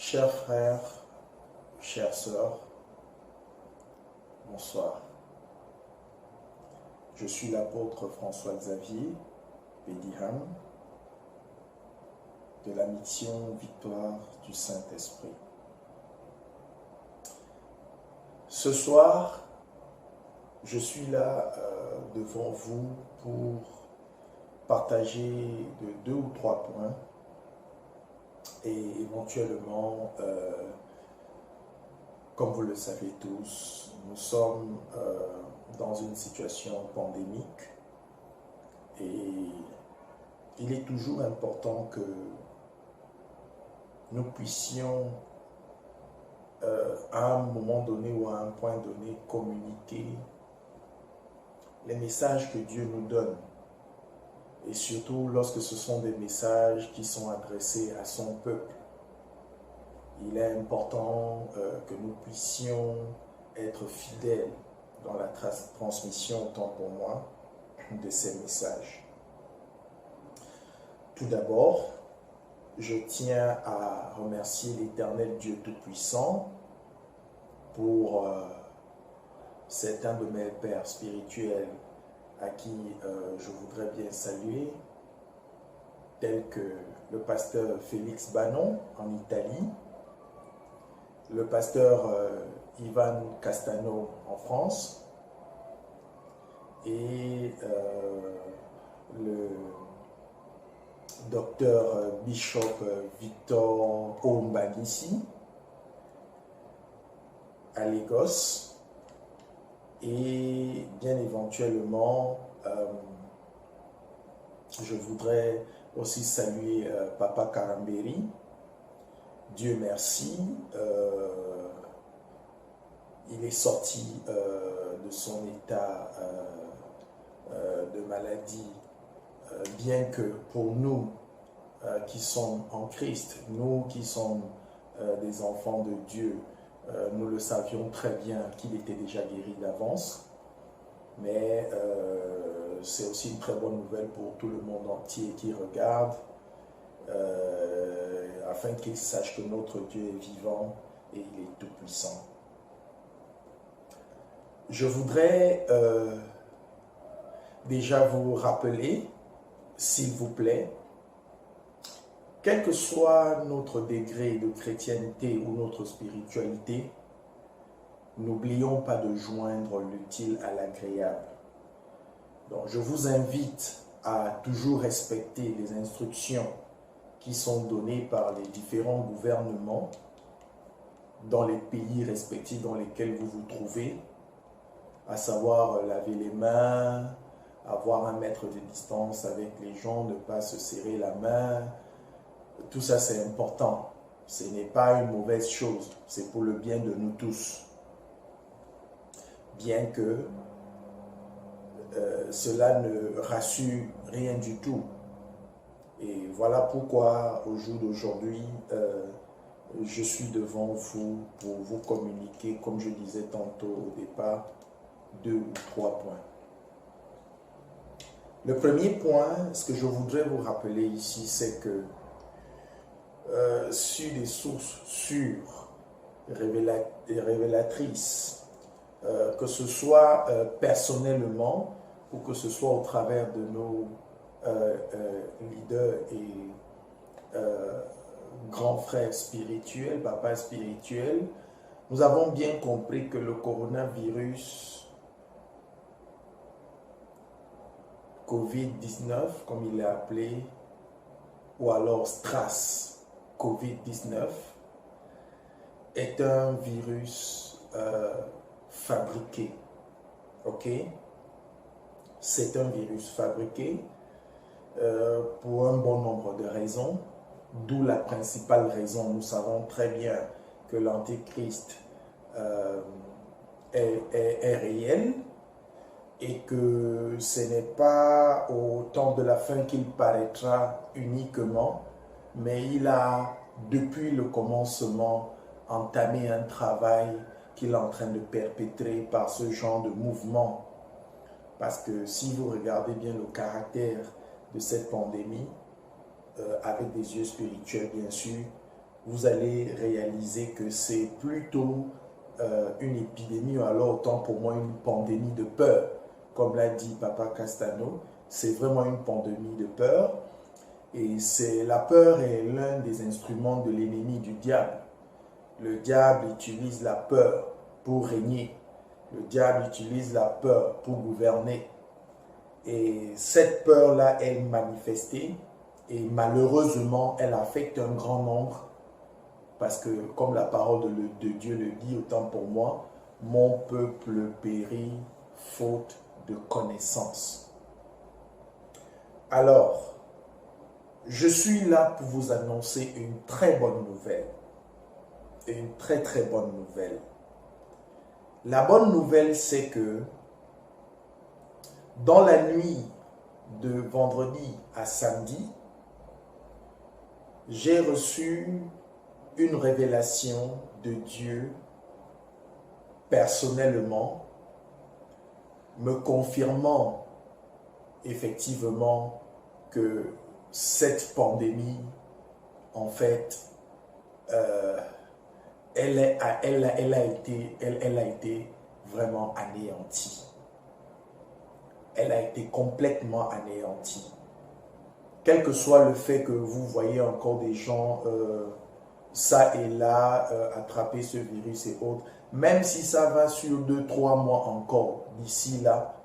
Chers frères, chères sœurs, bonsoir. Je suis l'apôtre François-Xavier Bédiham de la mission Victoire du Saint-Esprit. Ce soir, je suis là devant vous pour partager de 2 ou 3 points et éventuellement, comme vous le savez tous, nous sommes dans une situation pandémique et il est toujours important que nous puissions à un moment donné ou à un point donné communiquer les messages que Dieu nous donne. Et surtout lorsque ce sont des messages qui sont adressés à son peuple. Il est important que nous puissions être fidèles dans la transmission, autant pour moi, de ces messages. Tout d'abord, je tiens à remercier l'Éternel Dieu Tout-Puissant pour c'est un de mes pères spirituels à qui je voudrais bien saluer, tel que le pasteur Félix Banon en Italie, le pasteur Ivan Castano en France et le docteur Bishop Victor Ombanissi à Lagos. Et bien éventuellement, je voudrais aussi saluer Papa Karamberi. Dieu merci, il est sorti de son état de maladie, bien que pour nous qui sommes en Christ, nous qui sommes des enfants de Dieu, nous le savions très bien qu'il était déjà guéri d'avance, mais c'est aussi une très bonne nouvelle pour tout le monde entier qui regarde, afin qu'il sache que notre Dieu est vivant et il est tout puissant. Je voudrais déjà vous rappeler, s'il vous plaît, quel que soit notre degré de chrétienté ou notre spiritualité, n'oublions pas de joindre l'utile à l'agréable. Donc, je vous invite à toujours respecter les instructions qui sont données par les différents gouvernements dans les pays respectifs dans lesquels vous vous trouvez, à savoir laver les mains, avoir 1 mètre de distance avec les gens, ne pas se serrer la main. Tout ça, c'est important. Ce n'est pas une mauvaise chose. C'est pour le bien de nous tous. Bien que cela ne rassure rien du tout. Et voilà pourquoi, au jour d'aujourd'hui, je suis devant vous pour vous communiquer, comme je disais tantôt au départ, 2 ou 3 points. Le premier point, ce que je voudrais vous rappeler ici, c'est que sur des sources sûres, révélatrices, que ce soit personnellement ou que ce soit au travers de nos leaders et grands frères spirituels, papas spirituels, nous avons bien compris que le coronavirus Covid-19, comme il est appelé, ou alors STRAS Covid-19, est un virus fabriqué. Ok? C'est un virus fabriqué pour un bon nombre de raisons, d'où la principale raison. Nous savons très bien que l'Antéchrist est réel et que ce n'est pas au temps de la fin qu'il paraîtra uniquement, mais il a, depuis le commencement, entamé un travail qu'il est en train de perpétrer par ce genre de mouvement. Parce que si vous regardez bien le caractère de cette pandémie, avec des yeux spirituels bien sûr, vous allez réaliser que c'est plutôt une épidémie, ou alors autant pour moi une pandémie de peur. Comme l'a dit Papa Castano, c'est vraiment une pandémie de peur. Et la peur est l'un des instruments de l'ennemi du diable. Le diable utilise la peur pour régner. Le diable utilise la peur pour gouverner. Et cette peur-là est manifestée et malheureusement, elle affecte un grand nombre parce que, comme la parole de Dieu le dit, autant pour moi, mon peuple périt faute de connaissance. Alors, je suis là pour vous annoncer une très bonne nouvelle. Une très très bonne nouvelle. La bonne nouvelle, c'est que dans la nuit de vendredi à samedi, j'ai reçu une révélation de Dieu personnellement, me confirmant effectivement que cette pandémie, en fait, elle a été vraiment anéantie. Elle a été complètement anéantie. Quel que soit le fait que vous voyez encore des gens ça et là attraper ce virus et autres, même si ça va sur 2-3 mois encore d'ici là,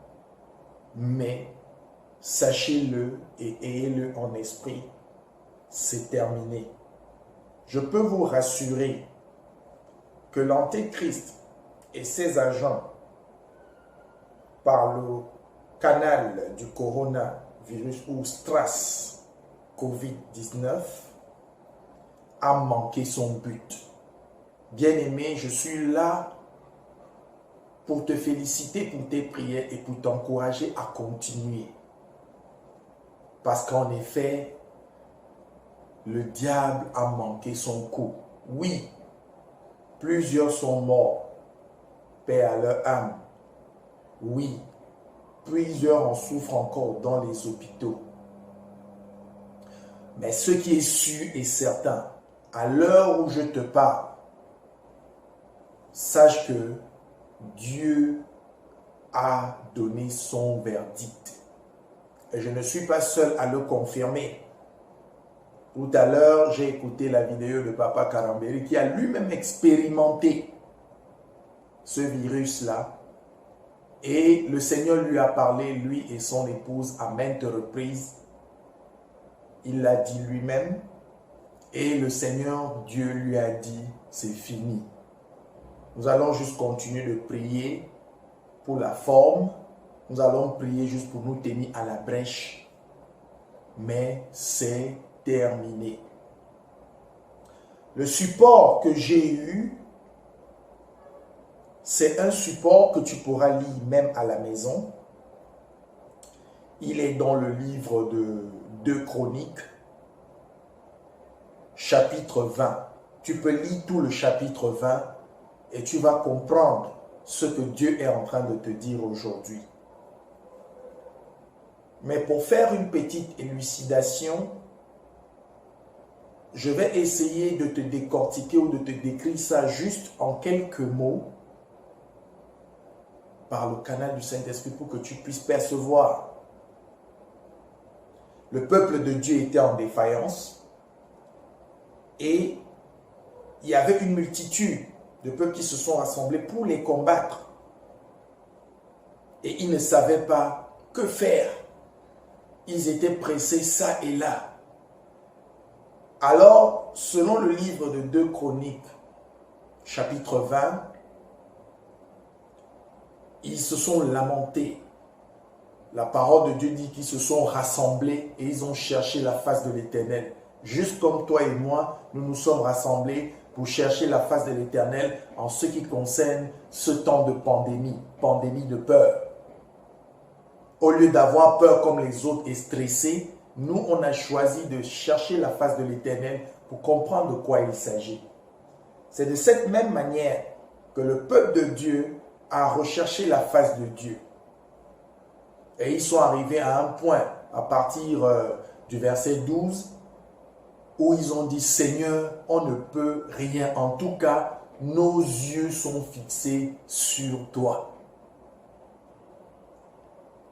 mais sachez-le et ayez-le en esprit, c'est terminé. Je peux vous rassurer que l'Antéchrist et ses agents, par le canal du coronavirus ou STRAS COVID-19, a manqué son but. Bien-aimé, je suis là pour te féliciter pour tes prières et pour t'encourager à continuer. Parce qu'en effet, le diable a manqué son coup. Oui, plusieurs sont morts, paix à leur âme. Oui, plusieurs en souffrent encore dans les hôpitaux. Mais ce qui est sûr et certain, à l'heure où je te parle, sache que Dieu a donné son verdict. Et je ne suis pas seul à le confirmer. Tout à l'heure, j'ai écouté la vidéo de Papa Karamberi qui a lui-même expérimenté ce virus-là. Et le Seigneur lui a parlé, lui et son épouse, à maintes reprises. Il l'a dit lui-même. Et le Seigneur, Dieu lui a dit, c'est fini. Nous allons juste continuer de prier pour la forme. Nous allons prier juste pour nous tenir à la brèche. Mais c'est terminé. Le support que j'ai eu, c'est un support que tu pourras lire même à la maison. Il est dans le livre de 2 Chroniques, chapitre 20. Tu peux lire tout le chapitre 20 et tu vas comprendre ce que Dieu est en train de te dire aujourd'hui. Mais pour faire une petite élucidation, je vais essayer de te décortiquer ou de te décrire ça juste en quelques mots par le canal du Saint-Esprit pour que tu puisses percevoir. Le peuple de Dieu était en défaillance et il y avait une multitude de peuples qui se sont rassemblés pour les combattre. Et ils ne savaient pas que faire. Ils étaient pressés ça et là. Alors, selon le livre de 2 Chroniques, chapitre 20, ils se sont lamentés. La parole de Dieu dit qu'ils se sont rassemblés et ils ont cherché la face de l'Éternel. Juste comme toi et moi, nous nous sommes rassemblés pour chercher la face de l'Éternel en ce qui concerne ce temps de pandémie, pandémie de peur. Au lieu d'avoir peur comme les autres et stresser, nous, on a choisi de chercher la face de l'Éternel pour comprendre de quoi il s'agit. C'est de cette même manière que le peuple de Dieu a recherché la face de Dieu. Et ils sont arrivés à un point, à partir du verset 12, où ils ont dit, Seigneur, on ne peut rien. En tout cas, nos yeux sont fixés sur toi.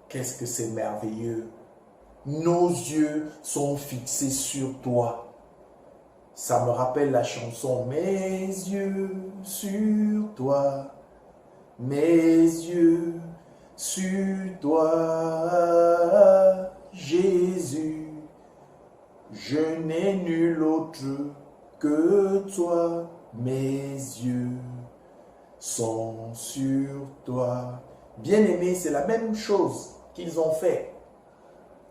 Qu'est-ce que c'est merveilleux. Nos yeux sont fixés sur toi. Ça me rappelle la chanson, mes yeux sur toi, mes yeux sur toi, Jésus. Je n'ai nul autre que toi, mes yeux sont sur toi. Bien-aimés, c'est la même chose qu'ils ont fait.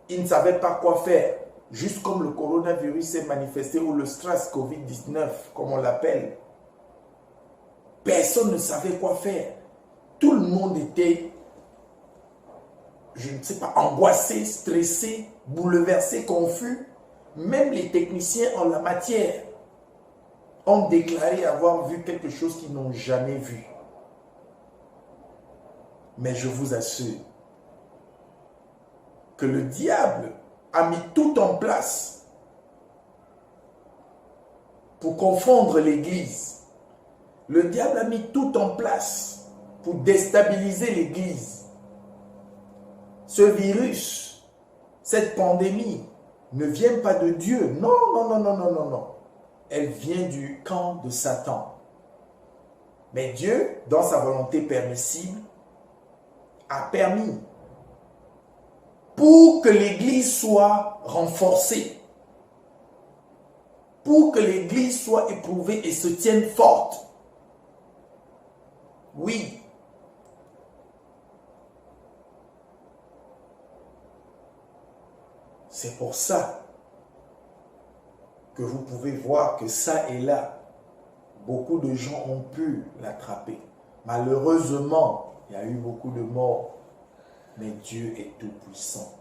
Ils ne savaient pas quoi faire, juste comme le coronavirus s'est manifesté ou le stress Covid-19, comme on l'appelle. Personne ne savait quoi faire. Tout le monde était, je ne sais pas, angoissé, stressé, bouleversé, confus. Même les techniciens en la matière ont déclaré avoir vu quelque chose qu'ils n'ont jamais vu. Mais je vous assure que le diable a mis tout en place pour confondre l'Église. Le diable a mis tout en place pour déstabiliser l'Église. Ce virus, cette pandémie, ne vient pas de Dieu. Non, non, non, non, non, non, non. Elle vient du camp de Satan. Mais Dieu, dans sa volonté permissible, a permis pour que l'Église soit renforcée, pour que l'Église soit éprouvée et se tienne forte. Oui. C'est pour ça que vous pouvez voir que ça et là, beaucoup de gens ont pu l'attraper. Malheureusement, il y a eu beaucoup de morts, mais Dieu est tout-puissant.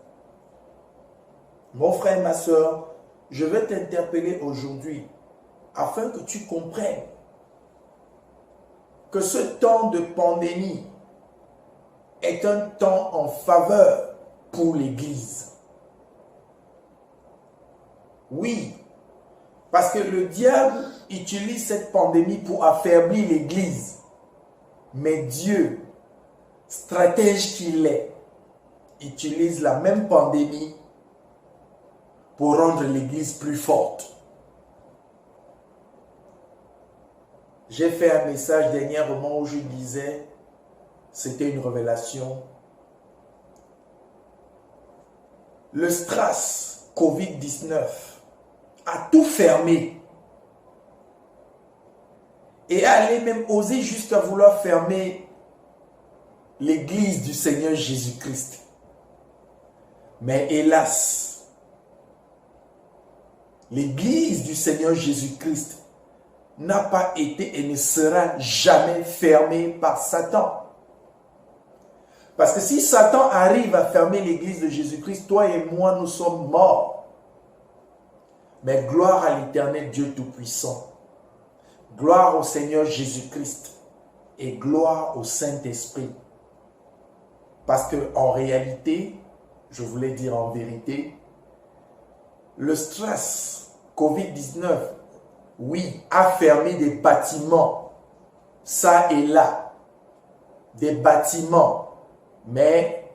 Mon frère, ma soeur, je vais t'interpeller aujourd'hui afin que tu comprennes que ce temps de pandémie est un temps en faveur pour l'Église. Oui, parce que le diable utilise cette pandémie pour affaiblir l'Église. Mais Dieu, stratège qu'il est, utilise la même pandémie pour rendre l'Église plus forte. J'ai fait un message dernièrement où je disais, c'était une révélation, le stress Covid-19 a tout fermé et allait même oser jusqu'à vouloir fermer l'Église du Seigneur Jésus-Christ. Mais hélas, l'Église du Seigneur Jésus-Christ n'a pas été et ne sera jamais fermée par Satan. Parce que si Satan arrive à fermer l'Église de Jésus-Christ, toi et moi, nous sommes morts. Mais gloire à l'Éternel Dieu Tout-Puissant. Gloire au Seigneur Jésus-Christ. Et gloire au Saint-Esprit. Parce qu'en réalité, je voulais dire en vérité, le stress Covid-19, oui, a fermé des bâtiments, ça et là, des bâtiments. Mais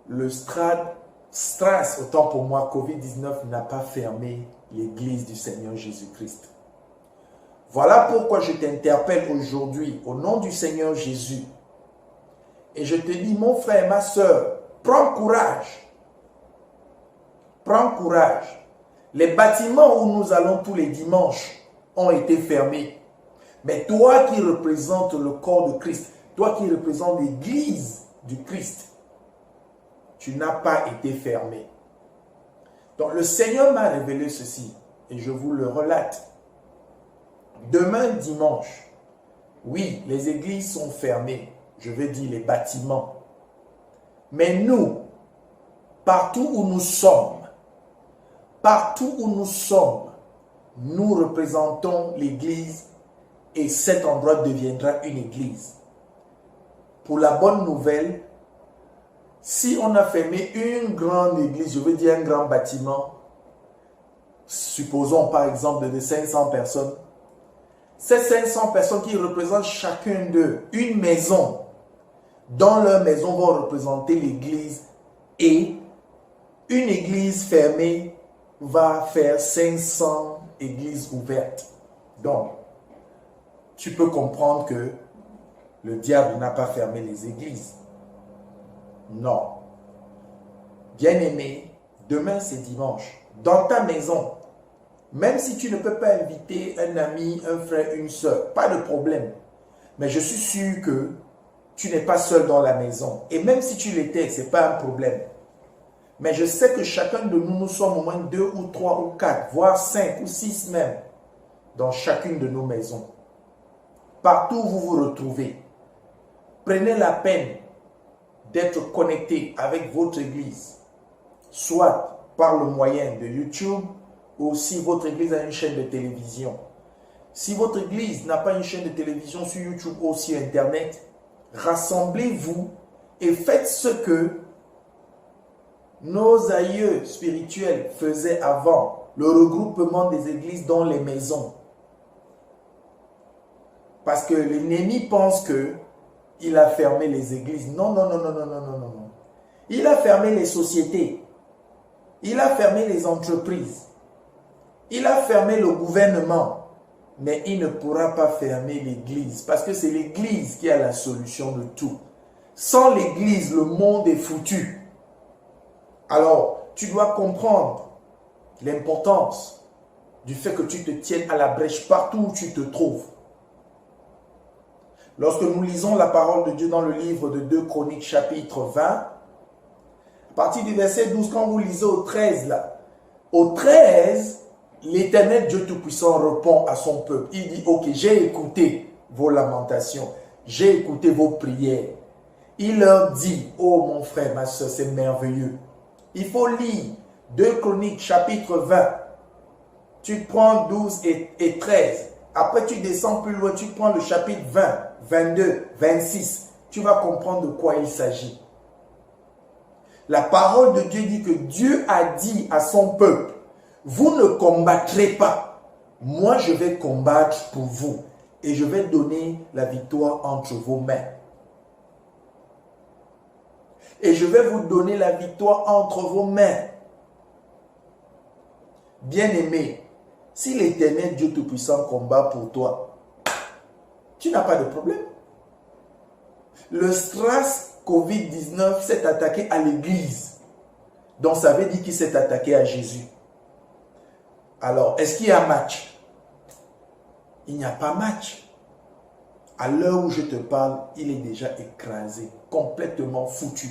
le stress, autant pour moi, Covid-19 n'a pas fermé l'Église du Seigneur Jésus-Christ. Voilà pourquoi je t'interpelle aujourd'hui au nom du Seigneur Jésus. Et je te dis, mon frère, ma soeur, prends courage. Prends courage. Les bâtiments où nous allons tous les dimanches ont été fermés. Mais toi qui représentes le corps de Christ, toi qui représentes l'Église du Christ, tu n'as pas été fermé. Donc le Seigneur m'a révélé ceci et je vous le relate. Demain dimanche, oui, les églises sont fermées, je veux dire les bâtiments. Mais nous, partout où nous sommes, nous représentons l'église et cet endroit deviendra une église. Pour la bonne nouvelle, si on a fermé une grande église, je veux dire un grand bâtiment, supposons par exemple de 500 personnes, ces 500 personnes qui représentent chacun d'eux une maison, dans leur maison vont représenter l'église, et une église fermée va faire 500 églises ouvertes. Donc, tu peux comprendre que le diable n'a pas fermé les églises. Non. Bien-aimé, demain c'est dimanche. Dans ta maison, même si tu ne peux pas inviter un ami, un frère, une soeur, pas de problème. Mais je suis sûr que tu n'es pas seul dans la maison. Et même si tu l'étais, ce n'est pas un problème. Mais je sais que chacun de nous, nous sommes au moins 2 ou 3 ou 4, voire 5 ou 6 même, dans chacune de nos maisons. Partout où vous vous retrouvez, prenez la peine d'être connecté avec votre église, soit par le moyen de YouTube, ou si votre église a une chaîne de télévision. Si votre église n'a pas une chaîne de télévision sur YouTube ou sur Internet, rassemblez-vous et faites ce que nos aïeux spirituels faisaient avant, le regroupement des églises dans les maisons. Parce que l'ennemi pense qu'il a fermé les églises. Non, non, non, non, non, non, non, non. Il a fermé les sociétés. Il a fermé les entreprises. Il a fermé le gouvernement. Mais il ne pourra pas fermer l'église. Parce que c'est l'église qui a la solution de tout. Sans l'église, le monde est foutu. Alors, tu dois comprendre l'importance du fait que tu te tiennes à la brèche partout où tu te trouves. Lorsque nous lisons la parole de Dieu dans le livre de 2 Chroniques chapitre 20, à partir du verset 12, quand vous lisez au 13 là, au 13, l'Éternel Dieu Tout-Puissant répond à son peuple. Il dit, ok, j'ai écouté vos lamentations, j'ai écouté vos prières. Il leur dit, oh mon frère, ma soeur, c'est merveilleux. Il faut lire 2 Chroniques chapitre 20. Tu prends 12 et 13. Après, tu descends plus loin, tu prends le chapitre 20, 22, 26. Tu vas comprendre de quoi il s'agit. La parole de Dieu dit que Dieu a dit à son peuple, vous ne combattrez pas. Moi, je vais combattre pour vous. Et je vais donner la victoire entre vos mains. Et je vais vous donner la victoire entre vos mains. Bien-aimé, si l'Éternel Dieu Tout-Puissant combat pour toi, tu n'as pas de problème. Le SRAS COVID-19 s'est attaqué à l'Église. Donc ça veut dire qu'il s'est attaqué à Jésus. Alors, est-ce qu'il y a un match? Il n'y a pas match. À l'heure où je te parle, il est déjà écrasé, complètement foutu.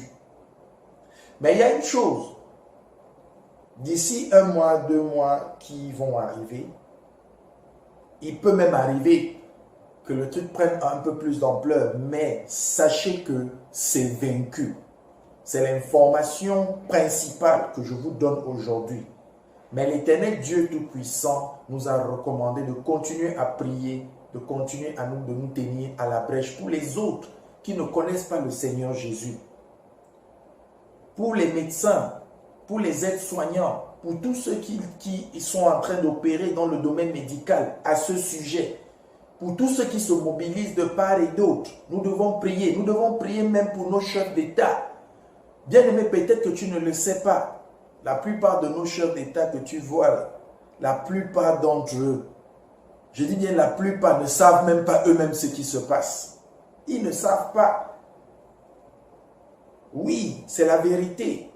Mais il y a une chose. D'ici 1 mois, 2 mois qui vont arriver, il peut même arriver que le truc prenne un peu plus d'ampleur, mais sachez que c'est vaincu. C'est l'information principale que je vous donne aujourd'hui. Mais l'Éternel Dieu Tout-Puissant nous a recommandé de continuer à prier, de continuer de nous tenir à la brèche pour les autres qui ne connaissent pas le Seigneur Jésus. Pour les médecins, pour les aides-soignants, pour tous ceux qui sont en train d'opérer dans le domaine médical à ce sujet, pour tous ceux qui se mobilisent de part et d'autre, nous devons prier. Nous devons prier même pour nos chefs d'État. Bien aimé, peut-être que tu ne le sais pas. La plupart de nos chefs d'État que tu vois, la plupart d'entre eux, je dis bien la plupart, ne savent même pas eux-mêmes ce qui se passe. Ils ne savent pas. Oui, c'est la vérité.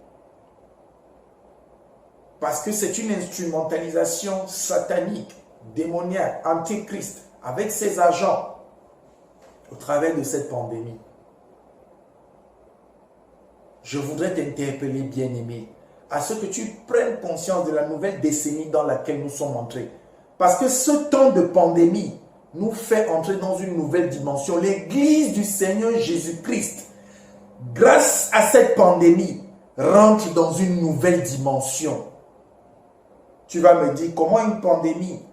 Parce que c'est une instrumentalisation satanique, démoniaque, antéchrist, avec ses agents au travers de cette pandémie. Je voudrais t'interpeller, bien-aimé, à ce que tu prennes conscience de la nouvelle décennie dans laquelle nous sommes entrés. Parce que ce temps de pandémie nous fait entrer dans une nouvelle dimension. L'Église du Seigneur Jésus-Christ, grâce à cette pandémie, rentre dans une nouvelle dimension. Tu vas me dire, comment une pandémie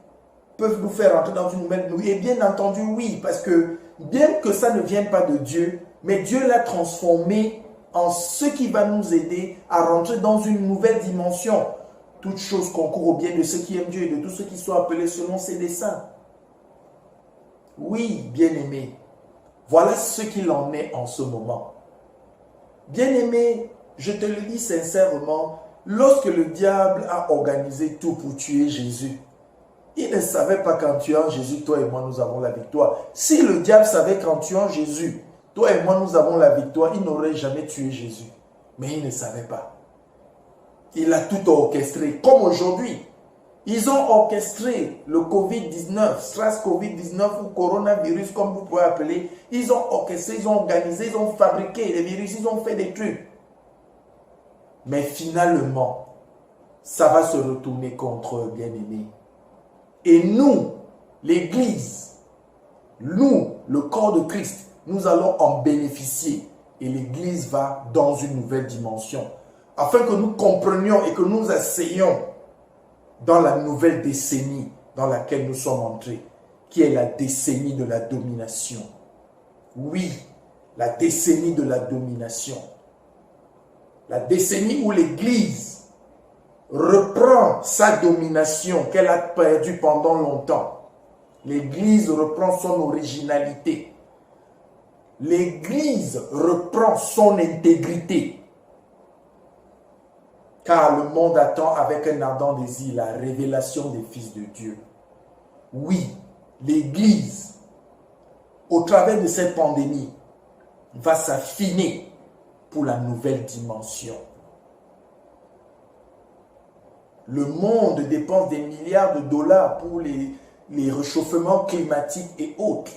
peut nous faire entrer dans une nouvelle dimension? Et bien entendu, oui, parce que bien que ça ne vienne pas de Dieu, mais Dieu l'a transformé en ce qui va nous aider à rentrer dans une nouvelle dimension. Toutes choses concourent au bien de ceux qui aiment Dieu et de tous ceux qui sont appelés selon ses desseins. Oui, bien-aimé, voilà ce qu'il en est en ce moment. Bien-aimé, je te le dis sincèrement, lorsque le diable a organisé tout pour tuer Jésus, il ne savait pas qu'en tuant Jésus, toi et moi, nous avons la victoire. Si le diable savait qu'en tuant Jésus, toi et moi, nous avons la victoire, il n'aurait jamais tué Jésus. Mais il ne savait pas. Il a tout orchestré, comme aujourd'hui. Ils ont orchestré le Covid-19, SARS-CoV-19 ou coronavirus, comme vous pouvez appeler. Ils ont orchestré, ils ont organisé, ils ont fabriqué les virus, ils ont fait des trucs. Mais finalement, ça va se retourner contre eux, bien-aimés. Et nous, l'Église, nous, le corps de Christ, nous allons en bénéficier. Et l'Église va dans une nouvelle dimension. Afin que nous comprenions et que nous essayions dans la nouvelle décennie dans laquelle nous sommes entrés, qui est la décennie de la domination. Oui, la décennie de la domination. La décennie où l'Église reprend sa domination qu'elle a perdue pendant longtemps. L'Église reprend son originalité. L'Église reprend son intégrité. Car le monde attend avec un ardent désir la révélation des fils de Dieu. Oui, l'Église, au travers de cette pandémie, va s'affiner pour la nouvelle dimension. Le monde dépense des milliards de dollars pour les réchauffements climatiques et autres.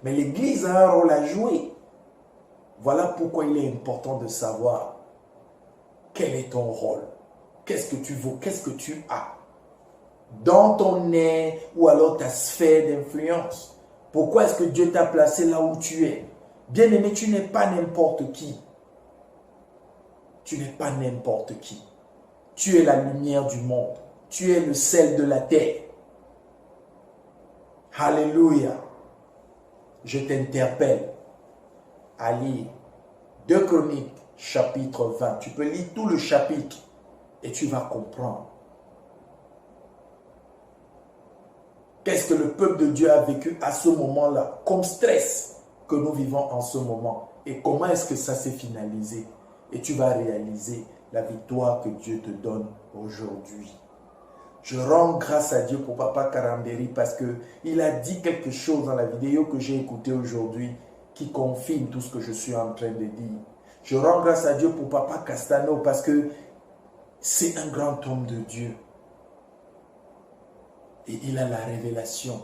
Mais l'Église a un rôle à jouer. Voilà pourquoi il est important de savoir quel est ton rôle, qu'est-ce que tu vaux, qu'est-ce que tu as dans ton air ou alors ta sphère d'influence. Pourquoi est-ce que Dieu t'a placé là où tu es? Bien-aimé, tu n'es pas n'importe qui. Tu n'es pas n'importe qui. Tu es la lumière du monde. Tu es le sel de la terre. Alléluia. Je t'interpelle à lire 2 Chroniques, chapitre 20. Tu peux lire tout le chapitre et tu vas comprendre. Qu'est-ce que le peuple de Dieu a vécu à ce moment-là, comme stress que nous vivons en ce moment. Et comment est-ce que ça s'est finalisé? Et tu vas réaliser la victoire que Dieu te donne aujourd'hui. Je rends grâce à Dieu pour Papa Karamberi parce qu'il a dit quelque chose dans la vidéo que j'ai écoutée aujourd'hui qui confirme tout ce que je suis en train de dire. Je rends grâce à Dieu pour Papa Castano parce que c'est un grand homme de Dieu. Et il a la révélation.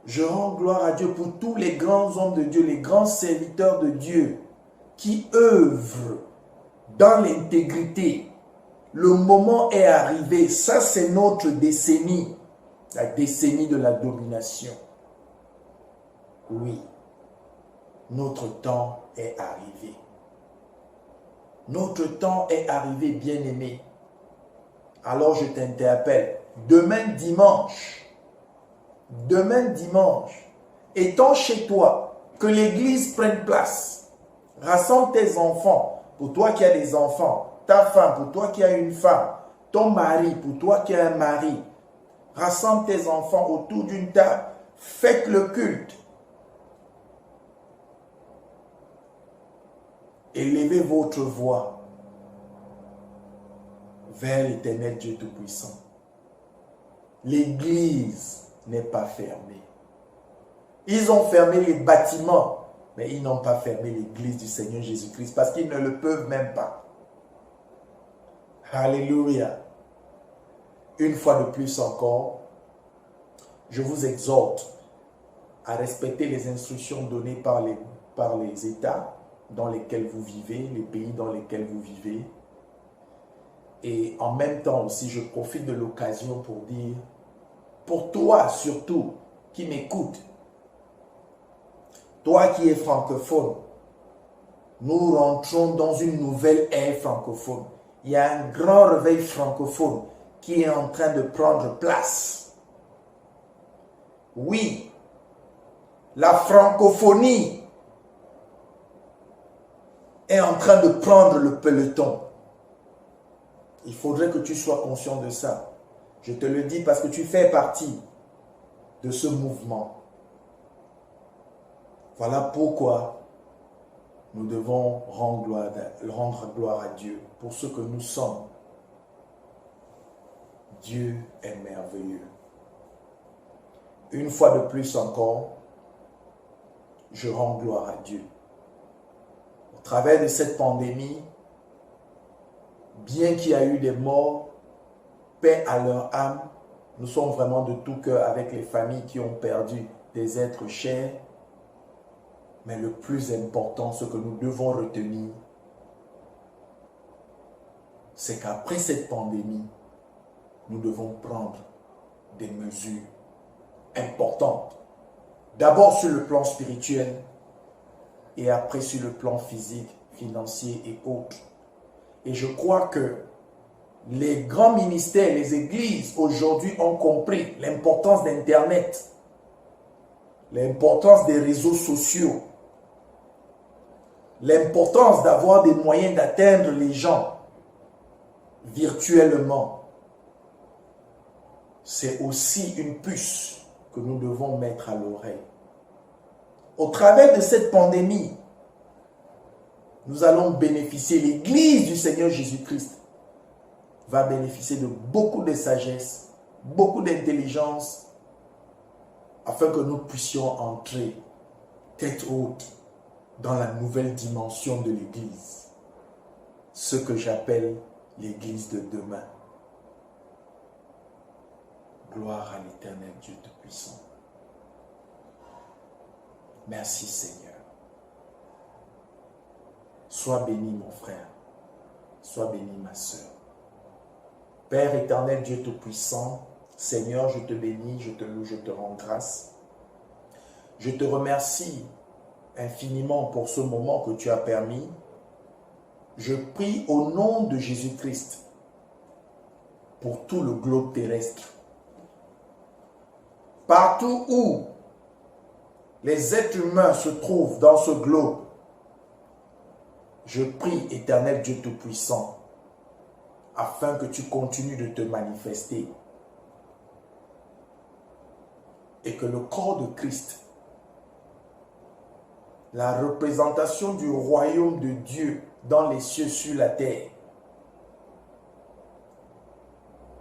Je rends gloire à Dieu pour tous les grands hommes de Dieu, les grands serviteurs de Dieu qui œuvrent dans l'intégrité. Le moment est arrivé. Ça, c'est notre décennie. La décennie de la domination. Oui. Notre temps est arrivé. Notre temps est arrivé, bien-aimé. Alors je t'interpelle. Demain dimanche, étant chez toi, que l'église prenne place. Rassemble tes enfants. Pour toi qui as des enfants, ta femme, pour toi qui as une femme, ton mari, pour toi qui as un mari. Rassemble tes enfants autour d'une table. Faites le culte. Élevez votre voix vers l'Éternel Dieu Tout-Puissant. L'église n'est pas fermée. Ils ont fermé les bâtiments, mais ils n'ont pas fermé l'église du Seigneur Jésus-Christ parce qu'ils ne le peuvent même pas. Alléluia. Une fois de plus encore, je vous exhorte à respecter les instructions données par les États dans lesquels vous vivez, les pays dans lesquels vous vivez. Et en même temps aussi, je profite de l'occasion pour dire, pour toi surtout, qui m'écoute, toi qui es francophone, nous rentrons dans une nouvelle ère francophone. Il y a un grand réveil francophone qui est en train de prendre place. Oui, la francophonie est en train de prendre le peloton. Il faudrait que tu sois conscient de ça. Je te le dis parce que tu fais partie de ce mouvement. Voilà pourquoi nous devons rendre gloire à Dieu pour ce que nous sommes. Dieu est merveilleux. Une fois de plus encore, je rends gloire à Dieu. Au travers de cette pandémie, bien qu'il y a eu des morts, paix à leur âme, nous sommes vraiment de tout cœur avec les familles qui ont perdu des êtres chers. Mais le plus important, ce que nous devons retenir, c'est qu'après cette pandémie, nous devons prendre des mesures importantes. D'abord sur le plan spirituel et après sur le plan physique, financier et autres. Et je crois que les grands ministères, les églises aujourd'hui ont compris l'importance d'Internet, l'importance des réseaux sociaux, l'importance d'avoir des moyens d'atteindre les gens virtuellement. C'est aussi une puce que nous devons mettre à l'oreille. Au travers de cette pandémie, nous allons bénéficier, l'Église du Seigneur Jésus-Christ va bénéficier de beaucoup de sagesse, beaucoup d'intelligence, afin que nous puissions entrer tête haute dans la nouvelle dimension de l'Église, ce que j'appelle l'Église de demain. Gloire à l'Éternel Dieu Tout-Puissant. Merci Seigneur. Sois béni mon frère, sois béni ma sœur. Père éternel Dieu Tout-Puissant, Seigneur, je te bénis, je te loue, je te rends grâce. Je te remercie infiniment pour ce moment que tu as permis. Je prie au nom de Jésus-Christ pour tout le globe terrestre. Partout où les êtres humains se trouvent dans ce globe, je prie, éternel Dieu Tout-Puissant, afin que tu continues de te manifester et que le corps de Christ, la représentation du royaume de Dieu dans les cieux sur la terre,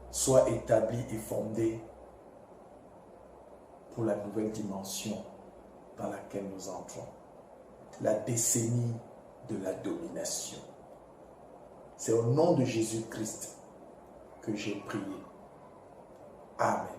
soit établi et fondé pour la nouvelle dimension dans laquelle nous entrons, la décennie de la domination. C'est au nom de Jésus-Christ que j'ai prié. Amen.